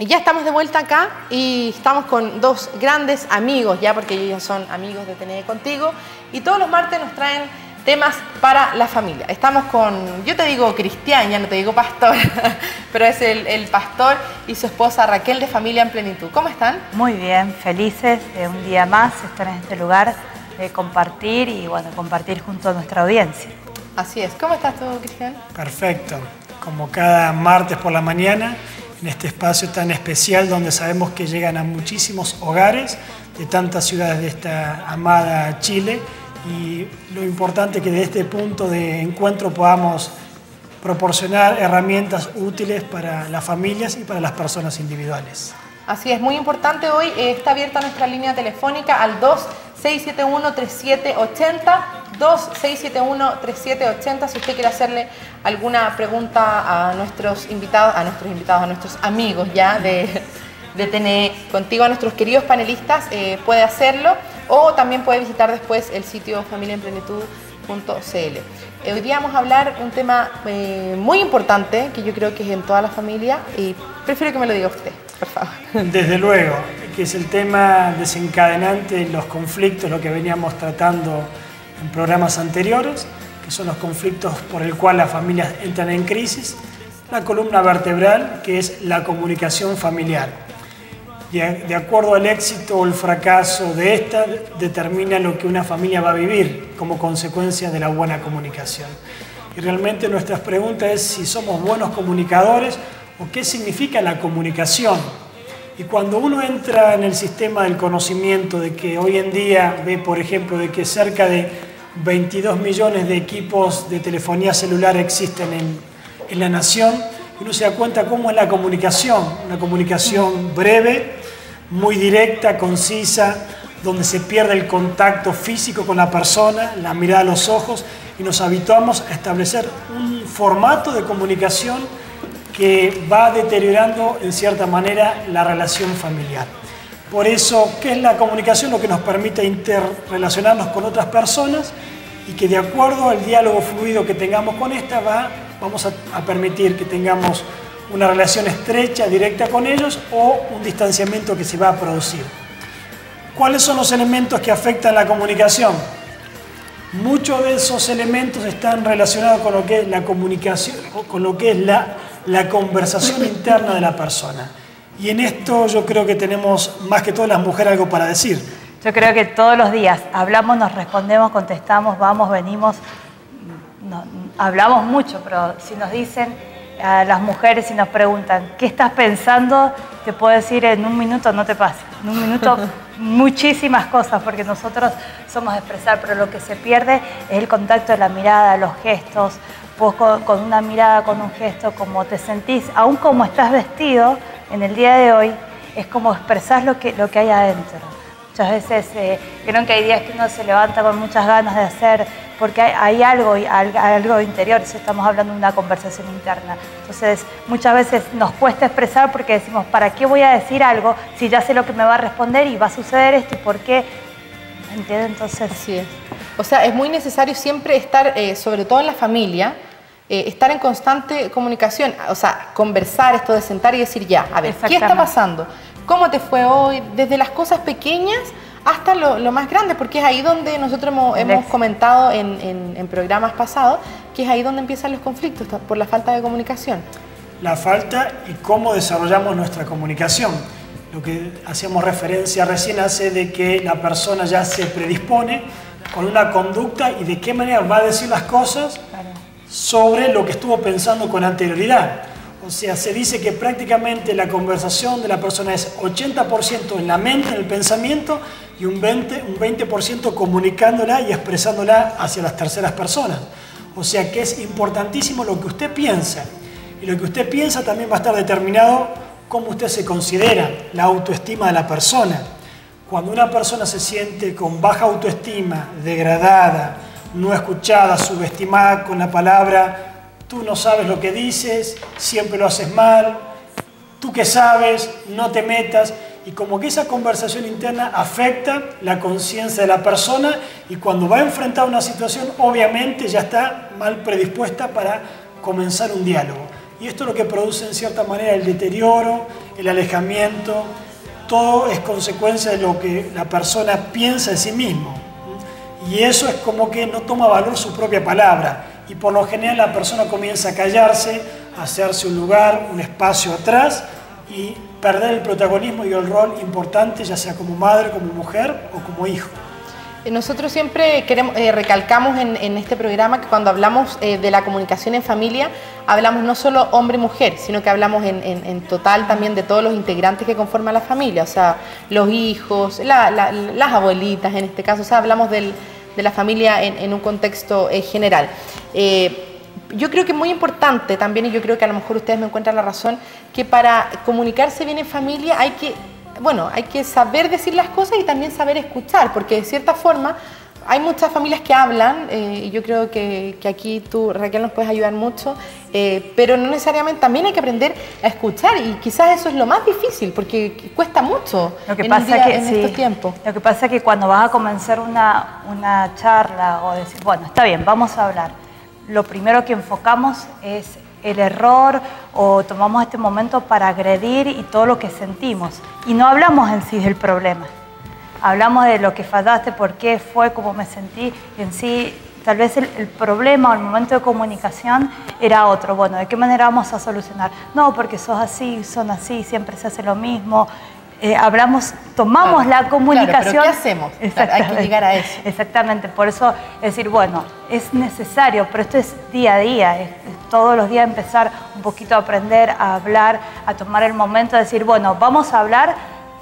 Y ya estamos de vuelta acá y estamos con dos grandes amigos ya, porque ellos ya son amigos de TNE Contigo, y todos los martes nos traen temas para la familia. Estamos con, yo te digo Cristian, ya no te digo pastor, pero es el pastor y su esposa Raquel de Familia en Plenitud. ¿Cómo están? Muy bien, felices de un día más estar en este lugar, de compartir y bueno, compartir junto a nuestra audiencia. Así es. ¿Cómo estás tú, Cristian? Perfecto. Como cada martes por la mañana, en este espacio tan especial donde sabemos que llegan a muchísimos hogares de tantas ciudades de esta amada Chile, y lo importante es que desde este punto de encuentro podamos proporcionar herramientas útiles para las familias y para las personas individuales. Así es, muy importante hoy, está abierta nuestra línea telefónica al 2671-3780, 2671-3780, si usted quiere hacerle alguna pregunta a nuestros invitados, a nuestros amigos ya de TNE Contigo, a nuestros queridos panelistas, puede hacerlo, o también puede visitar después el sitio familiaenplenitud.cl. Hoy día vamos a hablar un tema muy importante, que yo creo que es en toda la familia, y prefiero que me lo diga usted, por favor. Desde luego, que es el tema desencadenante de los conflictos, lo que veníamos tratando en programas anteriores, que son los conflictos por el cual las familias entran en crisis, la columna vertebral, que es la comunicación familiar. De acuerdo al éxito o el fracaso de esta, determina lo que una familia va a vivir como consecuencia de la buena comunicación. Y realmente nuestras preguntas es si somos buenos comunicadores o qué significa la comunicación. Y cuando uno entra en el sistema del conocimiento de que hoy en día ve, por ejemplo, de que cerca de 22 millones de equipos de telefonía celular existen en la nación, uno se da cuenta cómo es la comunicación, una comunicación breve, muy directa, concisa, donde se pierde el contacto físico con la persona, la mirada a los ojos, y nos habituamos a establecer un formato de comunicación que va deteriorando en cierta manera la relación familiar. Por eso, ¿qué es la comunicación? Lo que nos permite interrelacionarnos con otras personas, y que de acuerdo al diálogo fluido que tengamos con esta, vamos a permitir que tengamos una relación estrecha, directa con ellos, o un distanciamiento que se va a producir. ¿Cuáles son los elementos que afectan la comunicación? Muchos de esos elementos están relacionados con lo que es la comunicación, con lo que es la conversación interna de la persona. Y en esto yo creo que tenemos, más que todas las mujeres, algo para decir. Yo creo que todos los días hablamos, nos respondemos, contestamos, vamos, venimos, hablamos mucho, pero si nos dicen a las mujeres y nos preguntan ¿qué estás pensando? Te puedo decir en un minuto no te pasa, en un minuto muchísimas cosas, porque nosotros somos de expresar, pero lo que se pierde es el contacto de la mirada, los gestos. Vos con una mirada, con un gesto, como te sentís, aún como estás vestido en el día de hoy, es como expresar lo que hay adentro. Muchas veces creo que hay días que uno se levanta con muchas ganas de hacer, porque hay algo interior, si estamos hablando de una conversación interna. Entonces, muchas veces nos cuesta expresar porque decimos, ¿para qué voy a decir algo si ya sé lo que me va a responder y va a suceder esto y por qué? ¿Entiendes? Entonces, así es. O sea, es muy necesario siempre estar, sobre todo en la familia, estar en constante comunicación, o sea, conversar, esto de sentar y decir ya, a ver, ¿qué está pasando? ¿Cómo te fue hoy? Desde las cosas pequeñas hasta lo más grande, porque es ahí donde nosotros hemos comentado en programas pasados, que es ahí donde empiezan los conflictos, por la falta de comunicación. La falta y cómo desarrollamos nuestra comunicación. Lo que hacíamos referencia recién hace de que la persona ya se predispone con una conducta y de qué manera va a decir las cosas sobre lo que estuvo pensando con anterioridad. O sea, se dice que prácticamente la conversación de la persona es 80% en la mente, en el pensamiento, y un 20% comunicándola y expresándola hacia las terceras personas. O sea que es importantísimo lo que usted piensa. Y lo que usted piensa también va a estar determinado cómo usted se considera, la autoestima de la persona. Cuando una persona se siente con baja autoestima, degradada, no escuchada, subestimada con la palabra, tú no sabes lo que dices, siempre lo haces mal, tú que sabes, no te metas, y como que esa conversación interna afecta la conciencia de la persona, y cuando va a enfrentar una situación, obviamente ya está mal predispuesta para comenzar un diálogo. y esto es lo que produce en cierta manera el deterioro, el alejamiento. Todo es consecuencia de lo que la persona piensa de sí mismo. Y eso es como que no toma valor su propia palabra. Y por lo general la persona comienza a callarse, a hacerse un lugar, un espacio atrás y perder el protagonismo y el rol importante, ya sea como madre, como mujer o como hijo. Nosotros siempre recalcamos en este programa que cuando hablamos de la comunicación en familia, hablamos no solo hombre y mujer, sino que hablamos en total también de todos los integrantes que conforman la familia, o sea, los hijos, las abuelitas en este caso, o sea, hablamos de la familia en un contexto general. Yo creo que es muy importante también, y yo creo que a lo mejor ustedes me encuentran la razón, que para comunicarse bien en familia hay que saber decir las cosas y también saber escuchar, porque de cierta forma hay muchas familias que hablan, y yo creo que aquí tú, Raquel, nos puedes ayudar mucho, pero no necesariamente, también hay que aprender a escuchar, y quizás eso es lo más difícil, porque cuesta mucho en estos tiempos. Lo que pasa es que cuando vas a comenzar una charla o decir, bueno, está bien, vamos a hablar, lo primero que enfocamos es el error o tomamos este momento para agredir y todo lo que sentimos. Y no hablamos en sí del problema. Hablamos de lo que fallaste, por qué fue, cómo me sentí. En sí, tal vez el problema o el momento de comunicación era otro. Bueno, ¿de qué manera vamos a solucionar? No, porque sos así, son así, siempre se hace lo mismo. Tomamos la comunicación. Claro, pero ¿qué hacemos? Hay que llegar a eso. Exactamente, por eso es decir, bueno, es necesario, pero esto es día a día, es todos los días empezar un poquito a aprender, a hablar, a tomar el momento de decir, bueno, vamos a hablar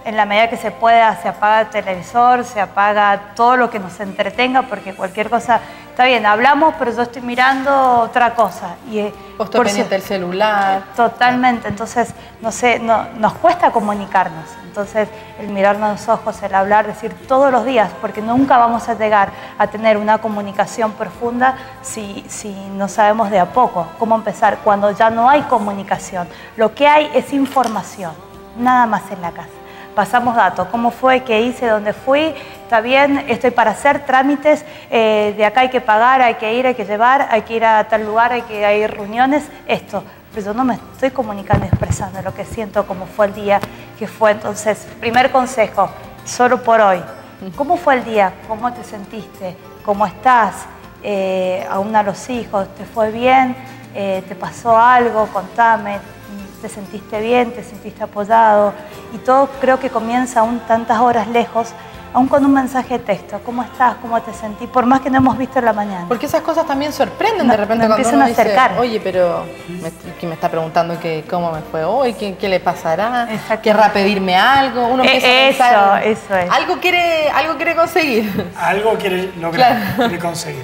en la medida que se pueda, se apaga el televisor, se apaga todo lo que nos entretenga, porque cualquier cosa, está bien, hablamos, pero yo estoy mirando otra cosa. O estoy pendiente del celular. Totalmente, entonces, no sé, nos cuesta comunicarnos. Entonces, el mirarnos a los ojos, el hablar, decir todos los días, porque nunca vamos a llegar a tener una comunicación profunda si no sabemos de a poco cómo empezar, cuando ya no hay comunicación. Lo que hay es información, nada más en la casa. Pasamos datos, cómo fue, qué hice, dónde fui, está bien, estoy para hacer trámites, de acá hay que pagar, hay que ir, hay que llevar, hay que ir a tal lugar, hay que ir a reuniones, esto. Pero yo no me estoy comunicando, expresando lo que siento, cómo fue el día que fue. Entonces, primer consejo, solo por hoy. ¿Cómo fue el día? ¿Cómo te sentiste? ¿Cómo estás? Aún a los hijos, ¿te fue bien? ¿Te pasó algo? Contame. ¿Te sentiste bien? ¿Te sentiste apoyado? Y todo creo que comienza aún tantas horas lejos, aún con un mensaje de texto. ¿Cómo estás? ¿Cómo te sentí? Por más que no hemos visto en la mañana. Porque esas cosas también sorprenden de repente cuando empiezan uno a acercar. Dice, oye, pero ¿quién me está preguntando cómo me fue hoy? ¿Qué le pasará? Exacto. ¿Querrá pedirme algo? Uno empieza a pensar, eso es. Algo quiere conseguir. Algo quiere lograr, quiere conseguir.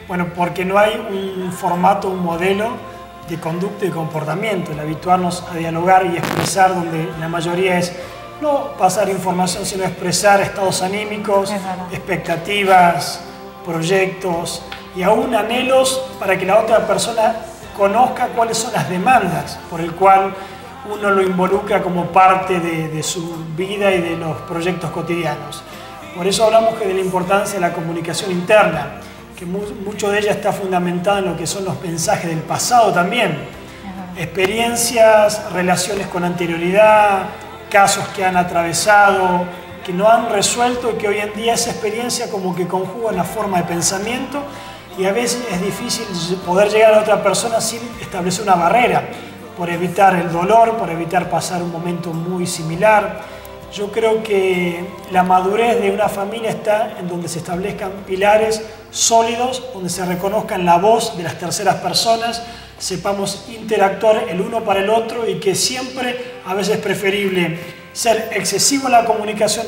Bueno, porque no hay un formato, un modelo de conducta y comportamiento, el habituarnos a dialogar y expresar, donde la mayoría es no pasar información, sino expresar estados anímicos, expectativas, proyectos y aún anhelos para que la otra persona conozca cuáles son las demandas por el cual uno lo involucra como parte de su vida y de los proyectos cotidianos. Por eso hablamos de la importancia de la comunicación interna, que mucho de ella está fundamentada en lo que son los mensajes del pasado también. Experiencias, relaciones con anterioridad, casos que han atravesado, que no han resuelto y que hoy en día esa experiencia como que conjuga una forma de pensamiento y a veces es difícil poder llegar a otra persona sin establecer una barrera, por evitar el dolor, por evitar pasar un momento muy similar. Yo creo que la madurez de una familia está en donde se establezcan pilares sólidos, donde se reconozcan la voz de las terceras personas, sepamos interactuar el uno para el otro y que siempre, a veces es preferible ser excesivo en la comunicación,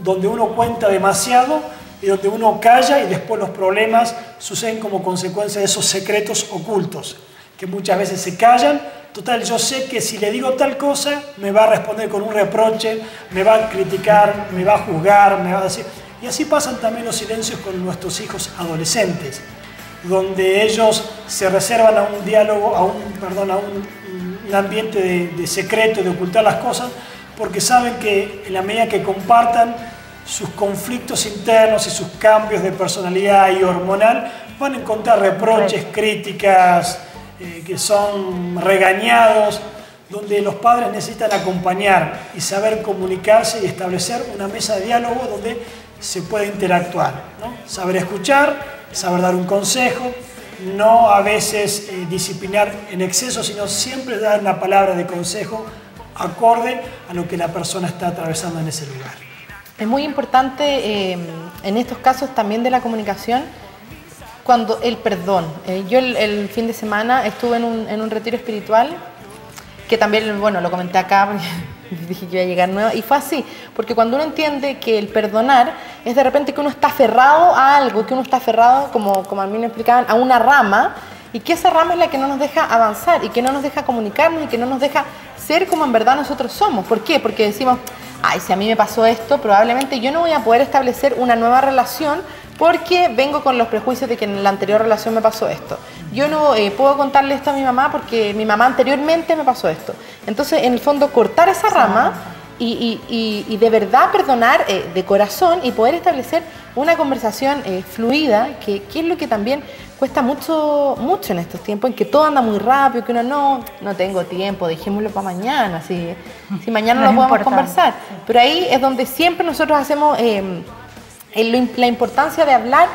donde uno cuenta demasiado y donde uno calla y después los problemas suceden como consecuencia de esos secretos ocultos, que muchas veces se callan. Total, yo sé que si le digo tal cosa, me va a responder con un reproche, me va a criticar, me va a juzgar, me va a decir... Y así pasan también los silencios con nuestros hijos adolescentes, donde ellos se reservan a un diálogo, a un ambiente de secreto, de ocultar las cosas, porque saben que en la medida que compartan sus conflictos internos y sus cambios de personalidad y hormonal, van a encontrar reproches, críticas, que son regañados, donde los padres necesitan acompañar y saber comunicarse y establecer una mesa de diálogo donde se puede interactuar, ¿no? Saber escuchar, saber dar un consejo, no a veces disciplinar en exceso, sino siempre dar una palabra de consejo acorde a lo que la persona está atravesando en ese lugar. Es muy importante en estos casos también de la comunicación, cuando el perdón. Yo el fin de semana estuve en un retiro espiritual, que también, bueno, lo comenté acá porque dije que iba a llegar nuevo, y fue así, porque cuando uno entiende que el perdonar es de repente que uno está aferrado a algo, que uno está aferrado, como a mí me explicaban, a una rama, y que esa rama es la que no nos deja avanzar, y que no nos deja comunicarnos, y que no nos deja ser como en verdad nosotros somos. ¿Por qué? Porque decimos, ay, si a mí me pasó esto, probablemente yo no voy a poder establecer una nueva relación porque vengo con los prejuicios de que en la anterior relación me pasó esto. Yo no puedo contarle esto a mi mamá porque mi mamá anteriormente me pasó esto. Entonces, en el fondo, cortar esa rama y de verdad perdonar de corazón y poder establecer una conversación fluida, que es lo que también cuesta mucho en estos tiempos, en que todo anda muy rápido, que uno no tengo tiempo, dejémoslo para mañana, si mañana lo podemos conversar. Sí. Pero ahí es donde siempre nosotros hacemos la importancia de hablar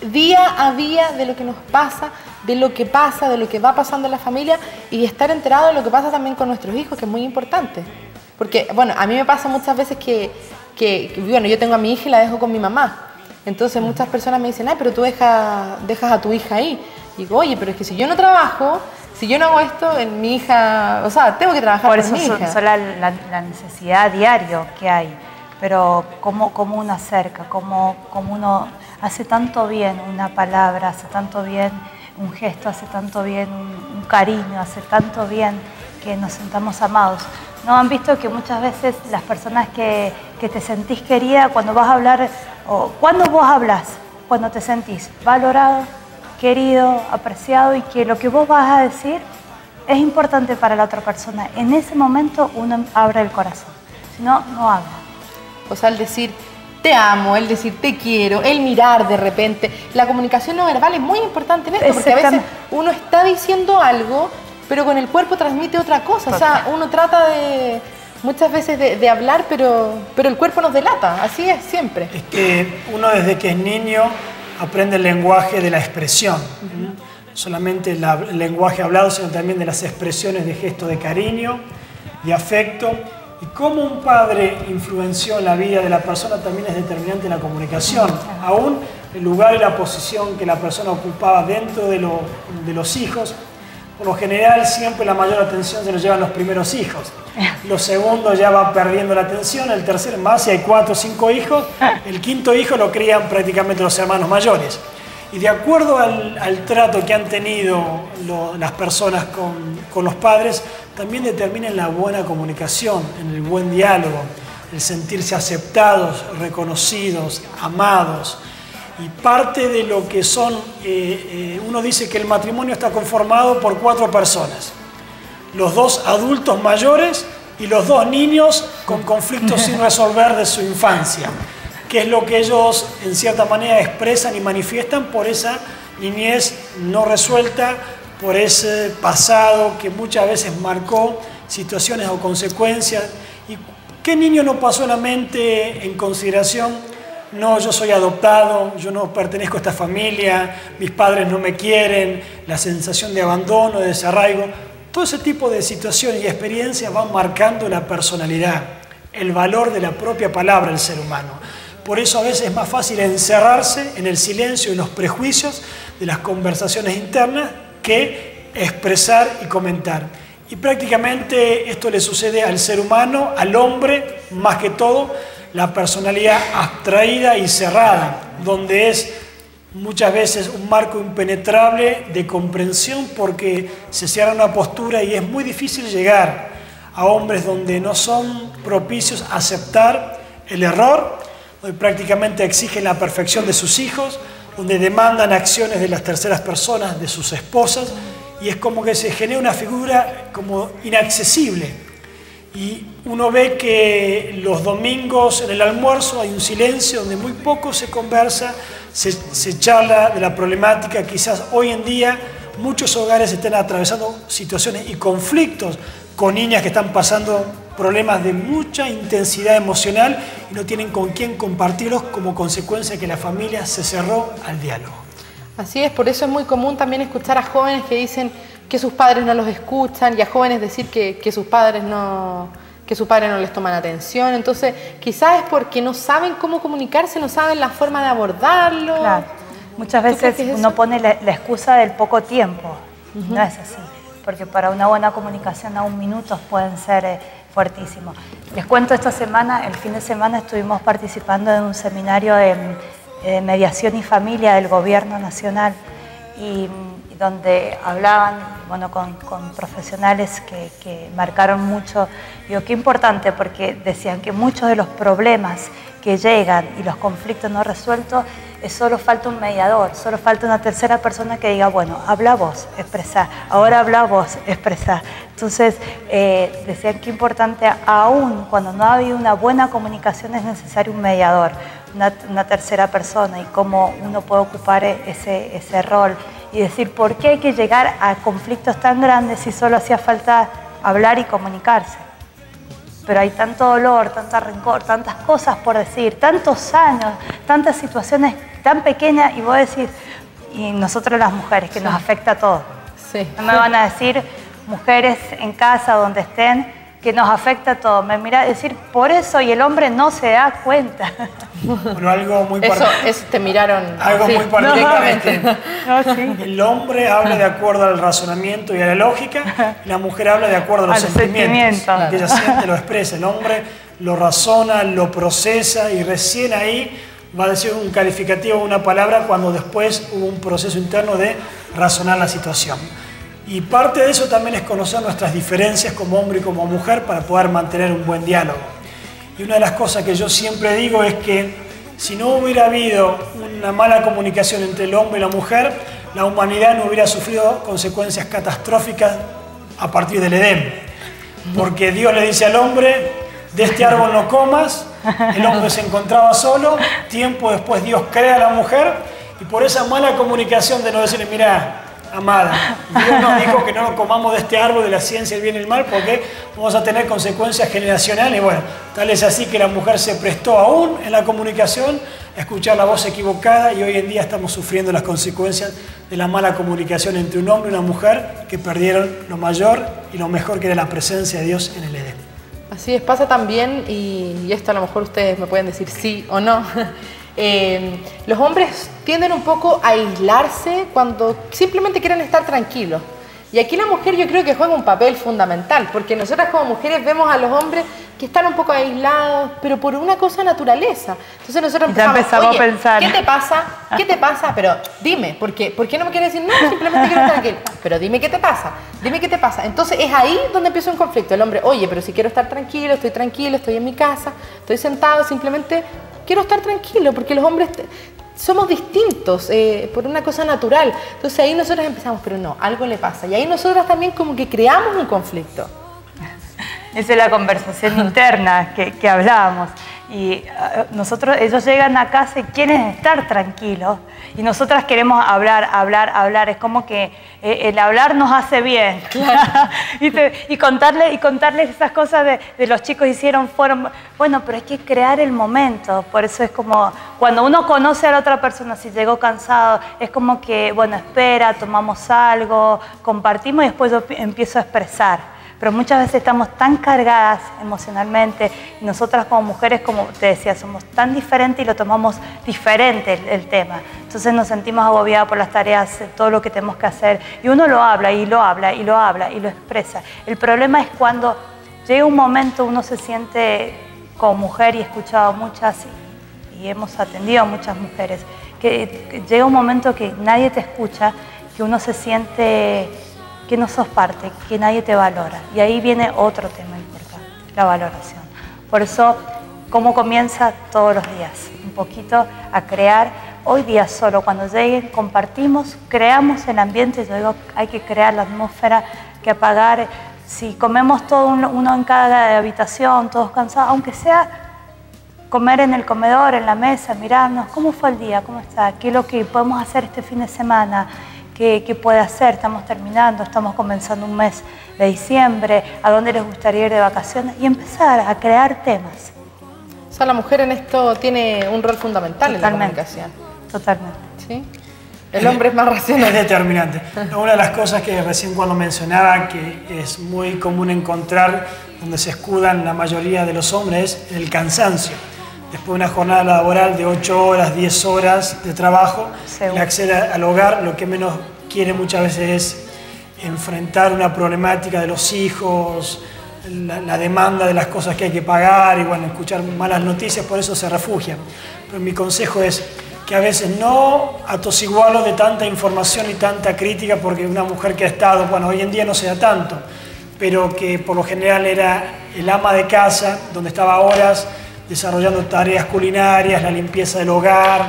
día a día de lo que nos pasa, de lo que va pasando en la familia, y estar enterado de lo que pasa también con nuestros hijos, que es muy importante. Porque, bueno, a mí me pasa muchas veces que bueno, yo tengo a mi hija y la dejo con mi mamá. Entonces muchas personas me dicen, ay, pero tú dejas a tu hija ahí. Y digo, oye, pero es que si yo no trabajo, si yo no hago esto, mi hija, o sea, tengo que trabajar con mi hija. Por eso la necesidad diario que hay. Pero cómo uno acerca, cómo uno hace tanto bien una palabra, hace tanto bien un gesto, hace tanto bien un cariño, hace tanto bien que nos sentamos amados. ¿No han visto que muchas veces las personas que te sentís querida, cuando vas a hablar, o cuando vos hablas, cuando te sentís valorado, querido, apreciado, y que lo que vos vas a decir es importante para la otra persona, en ese momento uno abre el corazón, si no, no habla. O sea, el decir te amo, el decir te quiero, el mirar de repente. La comunicación no verbal es muy importante en esto, porque a veces uno está diciendo algo, pero con el cuerpo transmite otra cosa. O sea, uno trata muchas veces de hablar, pero el cuerpo nos delata. Así es siempre. Es que uno desde que es niño aprende el lenguaje de la expresión. No solamente el lenguaje hablado, sino también de las expresiones de gesto de cariño, de afecto. Y cómo un padre influenció en la vida de la persona también es determinante en la comunicación. Aún el lugar y la posición que la persona ocupaba dentro de los hijos, por lo general siempre la mayor atención se lo llevan los primeros hijos. Los segundos ya van perdiendo la atención, el tercer más, si hay 4 o 5 hijos, el quinto hijo lo crían prácticamente los hermanos mayores. Y de acuerdo al trato que han tenido las personas con los padres, también determinan la buena comunicación, en el buen diálogo, el sentirse aceptados, reconocidos, amados. Y parte de lo que son, uno dice que el matrimonio está conformado por 4 personas. Los 2 adultos mayores y los 2 niños con conflictos sin resolver de su infancia, que es lo que ellos en cierta manera expresan y manifiestan por esa niñez no resuelta, por ese pasado que muchas veces marcó situaciones o consecuencias. ¿Y qué niño no pasó en la mente en consideración? No, yo soy adoptado, yo no pertenezco a esta familia, mis padres no me quieren, la sensación de abandono, de desarraigo. Todo ese tipo de situaciones y experiencias van marcando la personalidad, el valor de la propia palabra del ser humano. Por eso a veces es más fácil encerrarse en el silencio y los prejuicios de las conversaciones internas que expresar y comentar. Y prácticamente esto le sucede al ser humano, al hombre, más que todo, la personalidad abstraída y cerrada, donde es muchas veces un marco impenetrable de comprensión porque se cierra una postura y es muy difícil llegar a hombres donde no son propicios a aceptar el error, donde prácticamente exigen la perfección de sus hijos, donde demandan acciones de las terceras personas, de sus esposas, y es como que se genera una figura como inaccesible. Y uno ve que los domingos en el almuerzo hay un silencio donde muy poco se conversa, se charla de la problemática. Quizás hoy en día muchos hogares estén atravesando situaciones y conflictos con niñas que están pasando problemas de mucha intensidad emocional y no tienen con quién compartirlos como consecuencia de que la familia se cerró al diálogo. Así es, por eso es muy común también escuchar a jóvenes que dicen que sus padres no los escuchan y a jóvenes decir que sus padres no les toman atención. Entonces, quizás es porque no saben cómo comunicarse, no saben la forma de abordarlo. Claro. Muchas veces uno pone la excusa del poco tiempo. No es así, porque para una buena comunicación aún minutos pueden ser fuertísimos. Les cuento, esta semana, el fin de semana, estuvimos participando en un seminario de mediación y familia del Gobierno Nacional y donde hablaban con profesionales que marcaron mucho. Digo, qué importante, porque decían que muchos de los problemas que llegan y los conflictos no resueltos, solo falta un mediador, solo falta una tercera persona que diga, bueno, habla vos, expresá, ahora habla vos, expresá. Entonces, decían que importante, aún cuando no ha habido una buena comunicación, es necesario un mediador, una tercera persona, y cómo uno puede ocupar ese rol y decir por qué hay que llegar a conflictos tan grandes si solo hacía falta hablar y comunicarse. Pero hay tanto dolor, tanta rencor, tantas cosas por decir, tantos años, tantas situaciones tan pequeñas, y vos decís, y nosotros las mujeres, que nos afecta a todos. Sí. No me van a decir, mujeres en casa, donde estén, que nos afecta a todos. Me mira decir, por eso, y el hombre no se da cuenta. Bueno, algo muy eso te miraron. Algo muy particular. Sí. El hombre habla de acuerdo al razonamiento y a la lógica, y la mujer habla de acuerdo a los sentimientos. Lo que ella siente lo expresa. El hombre lo razona, lo procesa, y recién ahí va a decir un calificativo o una palabra cuando después hubo un proceso interno de razonar la situación. Y parte de eso también es conocer nuestras diferencias como hombre y como mujer para poder mantener un buen diálogo. Y una de las cosas que yo siempre digo es que si no hubiera habido una mala comunicación entre el hombre y la mujer, la humanidad no hubiera sufrido consecuencias catastróficas a partir del Edén. Porque Dios le dice al hombre, de este árbol no comas, el hombre se encontraba solo, tiempo después Dios crea a la mujer, y por esa mala comunicación de no decirle, mira, amada, Dios nos dijo que no comamos de este árbol de la ciencia, el bien y el mal, porque vamos a tener consecuencias generacionales. Y bueno, tal es así que la mujer se prestó aún en la comunicación a escuchar la voz equivocada, y hoy en día estamos sufriendo las consecuencias de la mala comunicación entre un hombre y una mujer, que perdieron lo mayor y lo mejor, que era la presencia de Dios en el Edén. Así es, pasa también, y esto a lo mejor ustedes me pueden decir sí o no. Los hombres tienden un poco a aislarse cuando simplemente quieren estar tranquilos. Y aquí la mujer yo creo que juega un papel fundamental, porque nosotras como mujeres vemos a los hombres que están un poco aislados, pero por una cosa naturaleza. Entonces nosotros empezamos a pensar, ¿qué te pasa? ¿Qué te pasa? Pero dime, ¿por qué no me quieres decir? No, simplemente quiero estar tranquilo. Pero dime qué te pasa, dime qué te pasa. Entonces es ahí donde empieza un conflicto. El hombre, oye, pero si quiero estar tranquilo, estoy en mi casa, estoy sentado, simplemente quiero estar tranquilo, porque los hombres somos distintos por una cosa natural. Entonces ahí nosotros empezamos, pero no, algo le pasa. Y ahí nosotros también como que creamos un conflicto. Esa es la conversación interna que hablábamos. Y ellos llegan a casa y quieren estar tranquilos. Y nosotras queremos hablar. Es como que el hablar nos hace bien. Claro. y contarles esas cosas de los chicos fueron. Bueno, pero hay que crear el momento. Por eso es como cuando uno conoce a la otra persona, si llegó cansado, es como que, bueno, espera, tomamos algo, compartimos y después yo empiezo a expresar. Pero muchas veces estamos tan cargadas emocionalmente, y nosotras como mujeres, como te decía, somos tan diferentes y lo tomamos diferente el tema. Entonces nos sentimos agobiados por las tareas, todo lo que tenemos que hacer, y uno lo habla y lo expresa. El problema es cuando llega un momento, uno se siente como mujer, y he escuchado muchas, y hemos atendido a muchas mujeres, que llega un momento que nadie te escucha, que uno se siente que no sos parte, que nadie te valora. Y ahí viene otro tema importante, la valoración. Por eso, ¿cómo comienza? Todos los días, un poquito a crear. Hoy día solo, cuando lleguen, compartimos, creamos el ambiente. Yo digo, hay que crear la atmósfera, que apagar. Si comemos todo uno en cada habitación, todos cansados, aunque sea comer en el comedor, en la mesa, mirarnos, ¿cómo fue el día? ¿Cómo está? ¿Qué es lo que podemos hacer este fin de semana? qué puede hacer. Estamos terminando, estamos comenzando un mes de diciembre, a dónde les gustaría ir de vacaciones y empezar a crear temas. O sea, la mujer en esto tiene un rol fundamental en la comunicación. Totalmente. ¿Sí? El hombre es más racional. Es determinante. Una de las cosas que recién cuando mencionaba que es muy común encontrar donde se escudan la mayoría de los hombres es el cansancio. Después de una jornada laboral de 8 horas, 10 horas de trabajo, el acceder al hogar lo que menos quiere muchas veces es enfrentar una problemática de los hijos, la demanda de las cosas que hay que pagar y bueno, escuchar malas noticias, por eso se refugian. Pero mi consejo es que a veces no atosiguarlo de tanta información y tanta crítica, porque una mujer que ha estado, bueno, hoy en día no se da tanto, pero que por lo general era el ama de casa, donde estaba horas desarrollando tareas culinarias, la limpieza del hogar,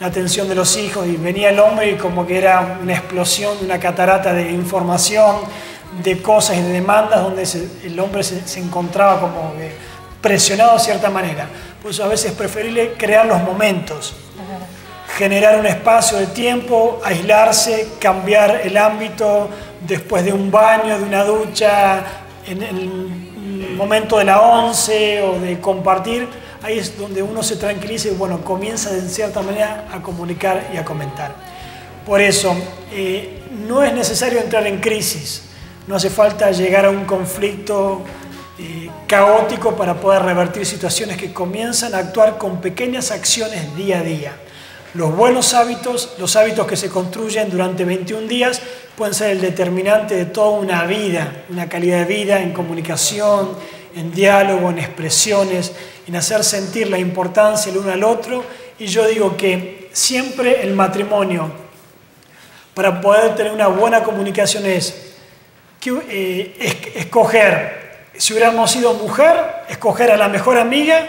la atención de los hijos, y venía el hombre y como que era una explosión, una catarata de información, de cosas y de demandas, donde el hombre se encontraba como presionado de cierta manera. Por eso a veces es preferible crear los momentos, generar un espacio de tiempo, aislarse, cambiar el ámbito después de un baño, de una ducha, en el momento de la 11 o de compartir. Ahí es donde uno se tranquiliza y bueno, comienza de cierta manera a comunicar y a comentar. Por eso, no es necesario entrar en crisis, no hace falta llegar a un conflicto caótico para poder revertir situaciones que comienzan a actuar con pequeñas acciones día a día. Los buenos hábitos, los hábitos que se construyen durante 21 días, pueden ser el determinante de toda una vida, una calidad de vida en comunicación, en diálogo, en expresiones, en hacer sentir la importancia el uno al otro. Y yo digo que siempre el matrimonio, para poder tener una buena comunicación, es escoger, si hubiéramos sido mujer, escoger a la mejor amiga,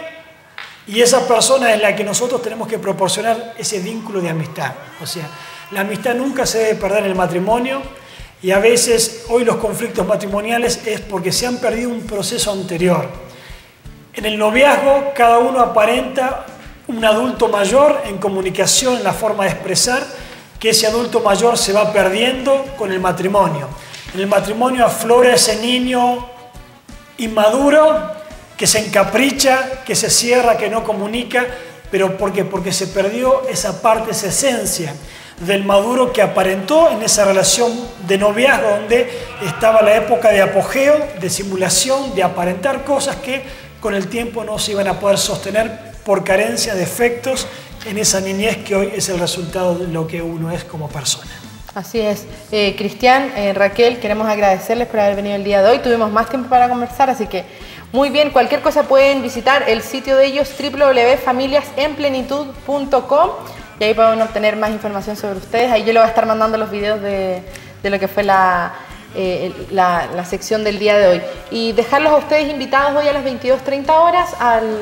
y esa persona es la que nosotros tenemos que proporcionar ese vínculo de amistad. O sea, la amistad nunca se debe perder en el matrimonio, y a veces hoy los conflictos matrimoniales es porque se han perdido un proceso anterior. En el noviazgo cada uno aparenta un adulto mayor en comunicación, en la forma de expresar, que ese adulto mayor se va perdiendo con el matrimonio. En el matrimonio aflora ese niño inmaduro que se encapricha, que se cierra, que no comunica, pero ¿por qué? Porque se perdió esa parte, esa esencia del maduro que aparentó en esa relación de noviazgo, donde estaba la época de apogeo, de simulación, de aparentar cosas que con el tiempo no se iban a poder sostener por carencia de efectos en esa niñez que hoy es el resultado de lo que uno es como persona. Así es. Cristian, Raquel, queremos agradecerles por haber venido el día de hoy. Tuvimos más tiempo para conversar, así que muy bien. Cualquier cosa pueden visitar el sitio de ellos, www.familiasenplenitud.com, y ahí pueden obtener más información sobre ustedes. Ahí yo les voy a estar mandando los videos de lo que fue la sección del día de hoy. Y dejarlos a ustedes invitados hoy a las 22:30 horas al